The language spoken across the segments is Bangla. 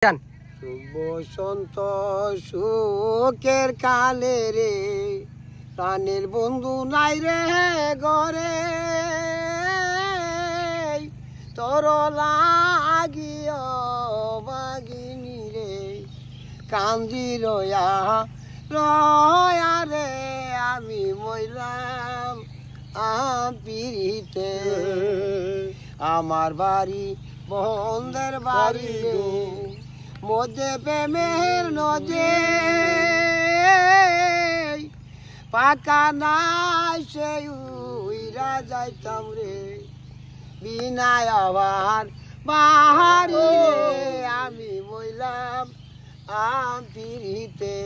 বসন্ত সুখের কালে রে প্রাণের বন্ধু নাই রে ঘরে তোর লাগিও বাগিনী রে কান্দি রয়া রয়া রে আমি মইলাম পিড়িতে আমার বাড়ি বন্ধের বাড়ি মধ্যে প্রেমের নদে পাকা নাই সে উইরা যাইতাম রে বিনায় আবার বাহারি রে আমি বইলাম পিড়িতে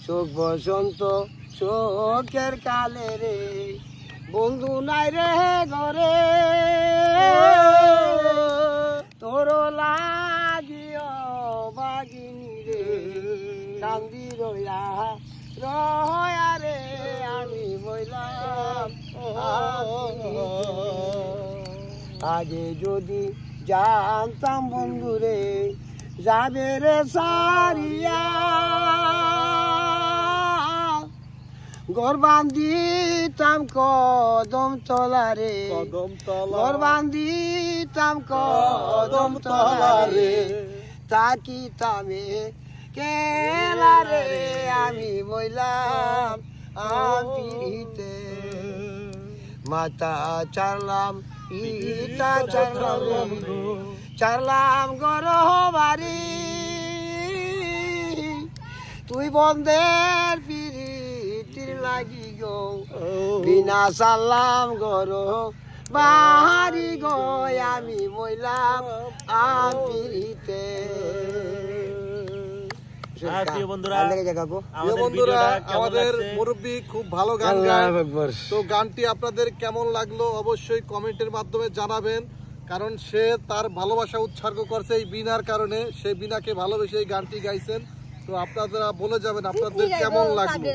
শোক বসন্ত শোকের কালে রে বন্ধু নাই রে ঘরে তোর লাগিও বাগিনী রে কান্দি রয়া রয়া রে আমি বইলাম আগে যদি জানতাম বন্ধু রে যাবে রে সারিয়া ঘর বান্ধিতাম কদম তলা রে ঘর বান্ধিতাম কদম তলা রে তাকিতামে কেলা রে আমি বইলাম পিড়িতে মাথা চারলাম ইটা চারলাম চারলাম গর বাড়ি তুই বন্ধের পিড়ি লাগি গো বিনা সালাম গর বাহারি গো আমি বইলাম পিড়িতে। আমাদের মুরব্বী খুব ভালো গান গায়, তো গানটি আপনাদের কেমন লাগলো অবশ্যই কমেন্টের মাধ্যমে জানাবেন, কারণ সে তার ভালোবাসা উৎসর্গ করছে এই বিনার কারণে, সে বিনাকে ভালোবেসে এই গানটি গাইছেন। তো আপনারা বলে যাবেন আপনাদের কেমন লাগলো।